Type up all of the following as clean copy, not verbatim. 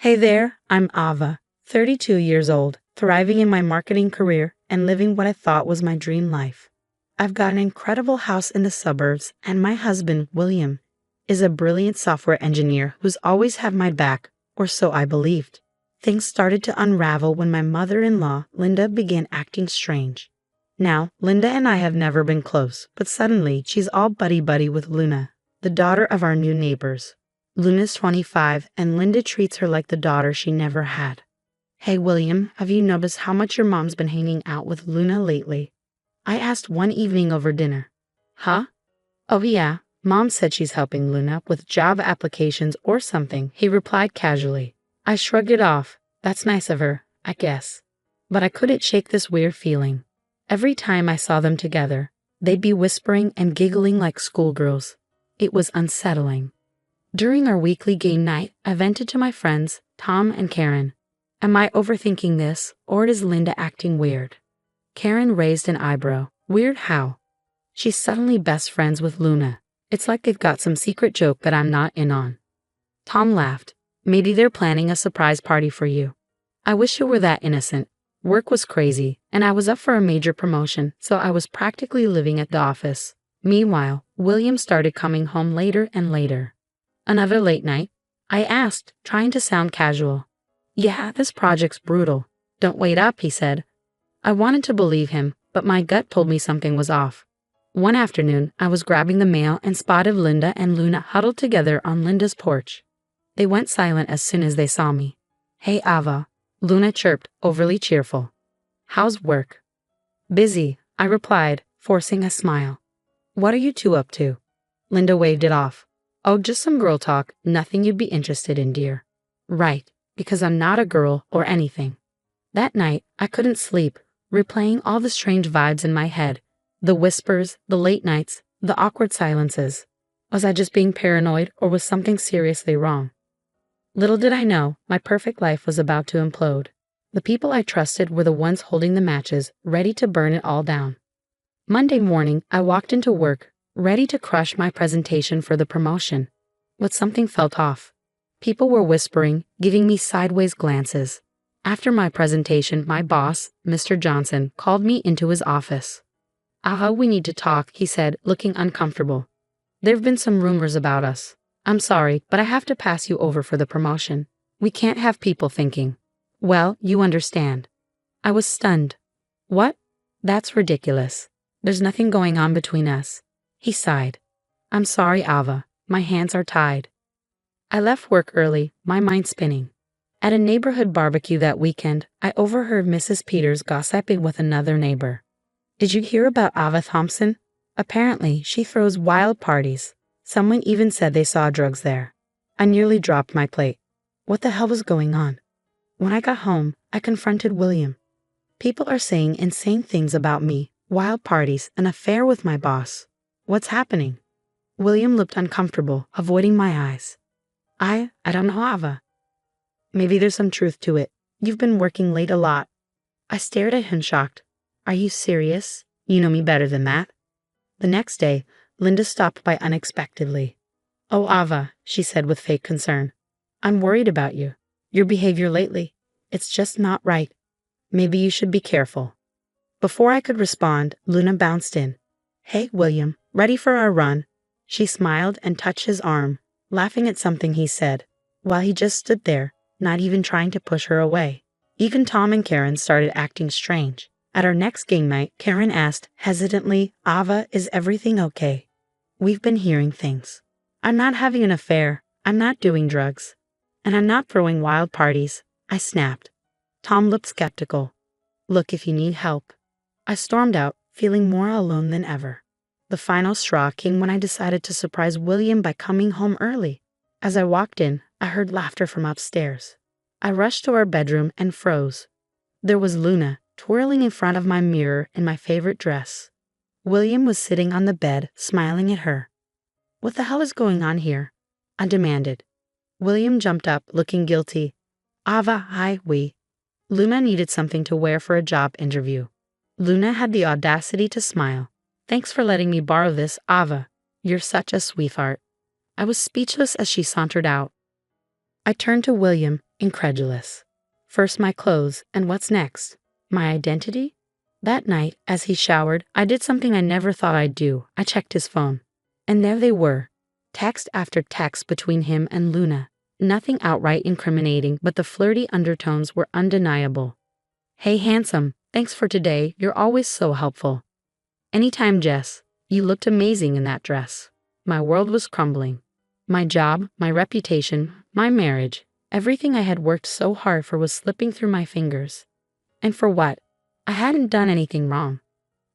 Hey there, I'm Ava, 32 years old, thriving in my marketing career and living what I thought was my dream life. I've got an incredible house in the suburbs, and my husband, William, is a brilliant software engineer who's always had my back, or so I believed. Things started to unravel when my mother-in-law, Linda, began acting strange. Now, Linda and I have never been close, but suddenly she's all buddy-buddy with Luna, the daughter of our new neighbors. Luna's 25, and Linda treats her like the daughter she never had. Hey William, have you noticed how much your mom's been hanging out with Luna lately? I asked one evening over dinner. Huh? Oh yeah, Mom said she's helping Luna with job applications or something, he replied casually. I shrugged it off. That's nice of her, I guess. But I couldn't shake this weird feeling. Every time I saw them together, they'd be whispering and giggling like schoolgirls. It was unsettling. During our weekly game night, I vented to my friends, Tom and Karen. Am I overthinking this, or is Linda acting weird? Karen raised an eyebrow. Weird how? She's suddenly best friends with Luna. It's like they've got some secret joke that I'm not in on. Tom laughed. Maybe they're planning a surprise party for you. I wish you were that innocent. Work was crazy, and I was up for a major promotion, so I was practically living at the office. Meanwhile, William started coming home later and later. Another late night? I asked, trying to sound casual. Yeah, this project's brutal. Don't wait up, he said. I wanted to believe him, but my gut told me something was off. One afternoon, I was grabbing the mail and spotted Linda and Luna huddled together on Linda's porch. They went silent as soon as they saw me. Hey Ava, Luna chirped, overly cheerful. How's work? Busy, I replied, forcing a smile. What are you two up to? Linda waved it off. Oh, just some girl talk, nothing you'd be interested in, dear. Right, because I'm not a girl or anything. That night, I couldn't sleep, replaying all the strange vibes in my head. The whispers, the late nights, the awkward silences. Was I just being paranoid or was something seriously wrong? Little did I know, my perfect life was about to implode. The people I trusted were the ones holding the matches, ready to burn it all down. Monday morning, I walked into work, ready to crush my presentation for the promotion. But something felt off. People were whispering, giving me sideways glances. After my presentation, my boss, Mr. Johnson, called me into his office. Aha, we need to talk, he said, looking uncomfortable. There've been some rumors about us. I'm sorry, but I have to pass you over for the promotion. We can't have people thinking. Well, you understand. I was stunned. What? That's ridiculous. There's nothing going on between us. He sighed. I'm sorry, Ava. My hands are tied. I left work early, my mind spinning. At a neighborhood barbecue that weekend, I overheard Mrs. Peters gossiping with another neighbor. Did you hear about Ava Thompson? Apparently, she throws wild parties. Someone even said they saw drugs there. I nearly dropped my plate. What the hell was going on? When I got home, I confronted William. People are saying insane things about me, wild parties, an affair with my boss. What's happening? William looked uncomfortable, avoiding my eyes. I don't know, Ava. Maybe there's some truth to it. You've been working late a lot. I stared at him shocked. Are you serious? You know me better than that. The next day, Linda stopped by unexpectedly. Oh, Ava, she said with fake concern. I'm worried about you. Your behavior lately. It's just not right. Maybe you should be careful. Before I could respond, Luna bounced in. Hey, William, ready for our run? She smiled and touched his arm, laughing at something he said, while he just stood there, not even trying to push her away. Even Tom and Karen started acting strange. At our next game night, Karen asked, hesitantly, Ava, is everything okay? We've been hearing things. I'm not having an affair, I'm not doing drugs, and I'm not throwing wild parties, I snapped. Tom looked skeptical. Look, if you need help. I stormed out, feeling more alone than ever. The final straw came when I decided to surprise William by coming home early. As I walked in, I heard laughter from upstairs. I rushed to our bedroom and froze. There was Luna, twirling in front of my mirror in my favorite dress. William was sitting on the bed, smiling at her. What the hell is going on here? I demanded. William jumped up, looking guilty. Ava, hi, Luna needed something to wear for a job interview. Luna had the audacity to smile. Thanks for letting me borrow this, Ava. You're such a sweetheart. I was speechless as she sauntered out. I turned to William, incredulous. First my clothes, and what's next? My identity? That night, as he showered, I did something I never thought I'd do. I checked his phone. And there they were. Text after text between him and Luna. Nothing outright incriminating, but the flirty undertones were undeniable. Hey handsome, thanks for today, you're always so helpful. Anytime, Jess. You looked amazing in that dress. My world was crumbling. My job, my reputation, my marriage, everything I had worked so hard for was slipping through my fingers. And for what? I hadn't done anything wrong.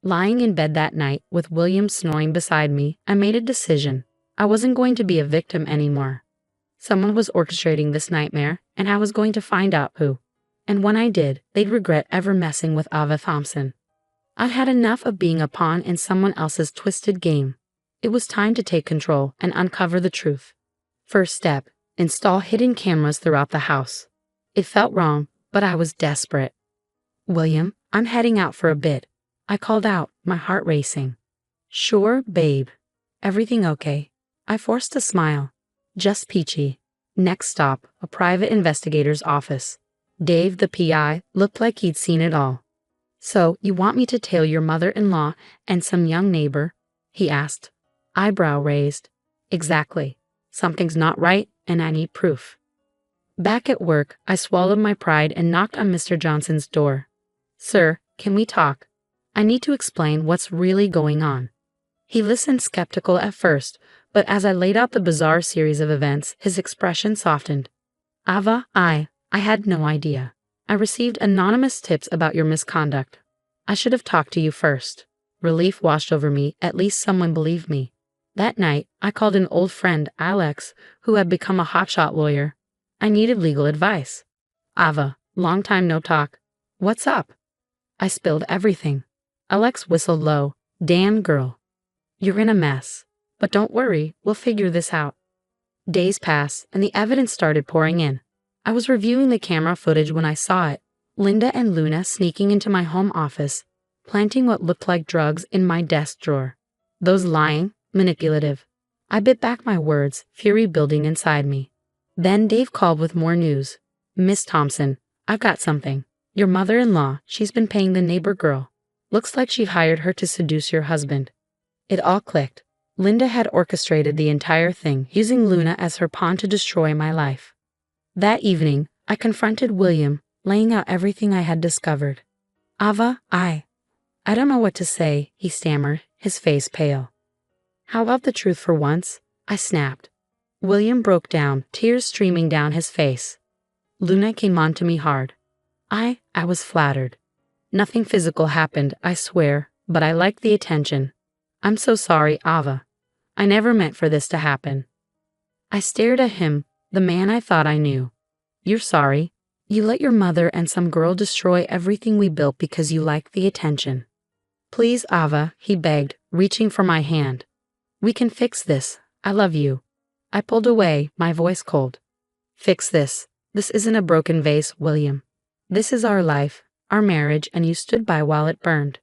Lying in bed that night, with William snoring beside me, I made a decision. I wasn't going to be a victim anymore. Someone was orchestrating this nightmare, and I was going to find out who. And when I did, they'd regret ever messing with Ava Thompson. I'd had enough of being a pawn in someone else's twisted game. It was time to take control and uncover the truth. First step, install hidden cameras throughout the house. It felt wrong, but I was desperate. William, I'm heading out for a bit. I called out, my heart racing. Sure, babe. Everything okay? I forced a smile. Just peachy. Next stop, a private investigator's office. Dave, the PI, looked like he'd seen it all. So, you want me to tail your mother-in-law and some young neighbor? He asked. Eyebrow raised. Exactly. Something's not right, and I need proof. Back at work, I swallowed my pride and knocked on Mr. Johnson's door. Sir, can we talk? I need to explain what's really going on. He listened skeptical at first, but as I laid out the bizarre series of events, his expression softened. Ava, I had no idea. I received anonymous tips about your misconduct. I should have talked to you first. Relief washed over me, at least someone believed me. That night, I called an old friend, Alex, who had become a hotshot lawyer. I needed legal advice. Ava, long time no talk. What's up? I spilled everything. Alex whistled low. Damn girl. You're in a mess. But don't worry, we'll figure this out. Days passed, and the evidence started pouring in. I was reviewing the camera footage when I saw it. Linda and Luna sneaking into my home office, planting what looked like drugs in my desk drawer. Those lying, manipulative. I bit back my words, fury building inside me. Then Dave called with more news. Miss Thompson, I've got something. Your mother-in-law, she's been paying the neighbor girl. Looks like she hired her to seduce your husband. It all clicked. Linda had orchestrated the entire thing, using Luna as her pawn to destroy my life. That evening, I confronted William, laying out everything I had discovered. Ava, I don't know what to say, he stammered, his face pale. How about the truth for once? I snapped. William broke down, tears streaming down his face. Luna came on to me hard. I was flattered. Nothing physical happened, I swear, but I liked the attention. I'm so sorry, Ava. I never meant for this to happen. I stared at him, the man I thought I knew. You're sorry. You let your mother and some girl destroy everything we built because you liked the attention. Please, Ava, he begged, reaching for my hand. We can fix this. I love you. I pulled away, my voice cold. Fix this. This isn't a broken vase, William. This is our life, our marriage, and you stood by while it burned.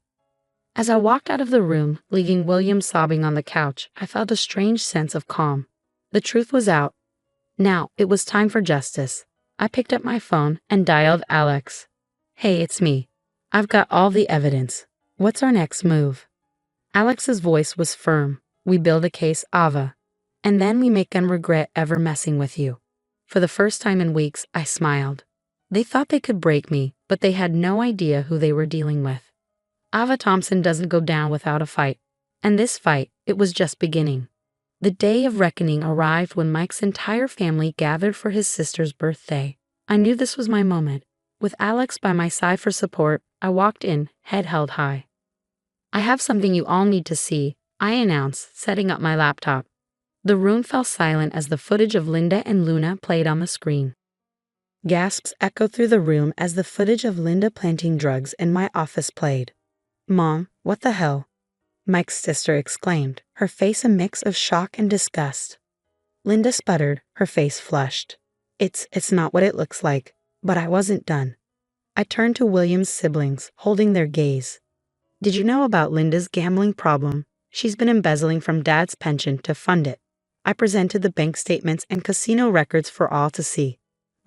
As I walked out of the room, leaving William sobbing on the couch, I felt a strange sense of calm. The truth was out. Now, it was time for justice. I picked up my phone and dialed Alex. Hey, it's me. I've got all the evidence. What's our next move? Alex's voice was firm. We build a case, Ava. And then we make them regret ever messing with you. For the first time in weeks, I smiled. They thought they could break me, but they had no idea who they were dealing with. Ava Thompson doesn't go down without a fight. And this fight, it was just beginning. The day of reckoning arrived when Mike's entire family gathered for his sister's birthday. I knew this was my moment. With Alex by my side for support, I walked in, head held high. I have something you all need to see, I announced, setting up my laptop. The room fell silent as the footage of Linda and Luna played on the screen. Gasps echoed through the room as the footage of Linda planting drugs in my office played. Mom, what the hell? Mike's sister exclaimed, her face a mix of shock and disgust. Linda sputtered, her face flushed. It's not what it looks like, but I wasn't done. I turned to William's siblings, holding their gaze. Did you know about Linda's gambling problem? She's been embezzling from Dad's pension to fund it. I presented the bank statements and casino records for all to see.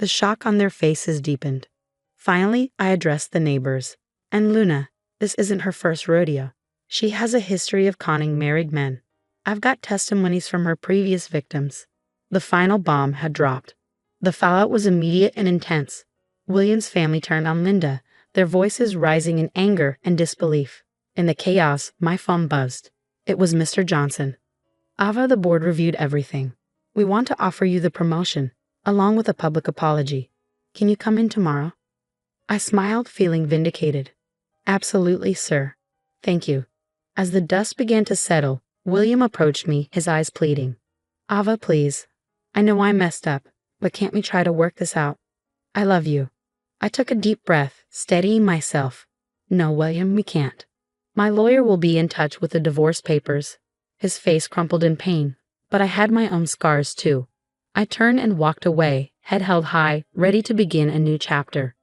The shock on their faces deepened. Finally, I addressed the neighbors. And Luna, this isn't her first rodeo. She has a history of conning married men. I've got testimonies from her previous victims. The final bomb had dropped. The fallout was immediate and intense. William's family turned on Linda, their voices rising in anger and disbelief. In the chaos, my phone buzzed. It was Mr. Johnson. Ava, the board reviewed everything. We want to offer you the promotion, along with a public apology. Can you come in tomorrow? I smiled, feeling vindicated. Absolutely, sir. Thank you. As the dust began to settle, William approached me, his eyes pleading. Ava, please. I know I messed up, but can't we try to work this out? I love you. I took a deep breath, steadying myself. No, William, we can't. My lawyer will be in touch with the divorce papers. His face crumpled in pain, but I had my own scars too. I turned and walked away, head held high, ready to begin a new chapter.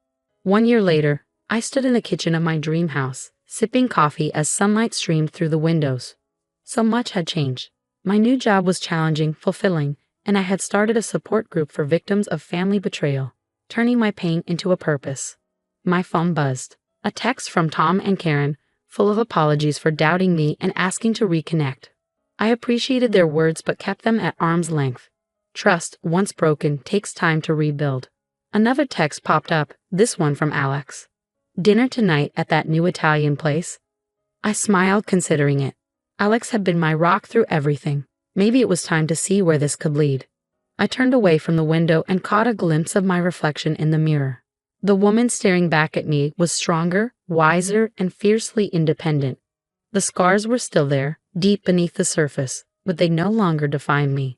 1 year later, I stood in the kitchen of my dream house, sipping coffee as sunlight streamed through the windows. So much had changed. My new job was challenging, fulfilling, and I had started a support group for victims of family betrayal, turning my pain into a purpose. My phone buzzed. A text from Tom and Karen, full of apologies for doubting me and asking to reconnect. I appreciated their words but kept them at arm's length. Trust, once broken, takes time to rebuild. Another text popped up, this one from Alex. Dinner tonight at that new Italian place? I smiled, considering it. Alex had been my rock through everything. Maybe it was time to see where this could lead. I turned away from the window and caught a glimpse of my reflection in the mirror. The woman staring back at me was stronger, wiser, and fiercely independent. The scars were still there, deep beneath the surface, but they no longer defined me.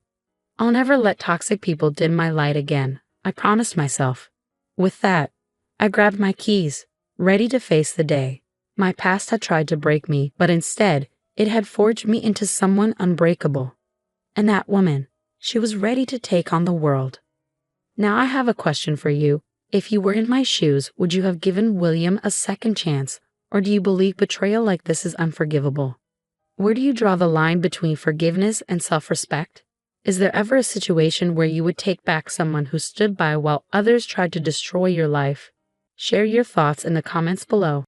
I'll never let toxic people dim my light again, I promised myself. With that, I grabbed my keys, ready to face the day. My past had tried to break me, but instead, it had forged me into someone unbreakable. And that woman, she was ready to take on the world. Now I have a question for you. If you were in my shoes, would you have given William a second chance, or do you believe betrayal like this is unforgivable? Where do you draw the line between forgiveness and self-respect? Is there ever a situation where you would take back someone who stood by while others tried to destroy your life? Share your thoughts in the comments below.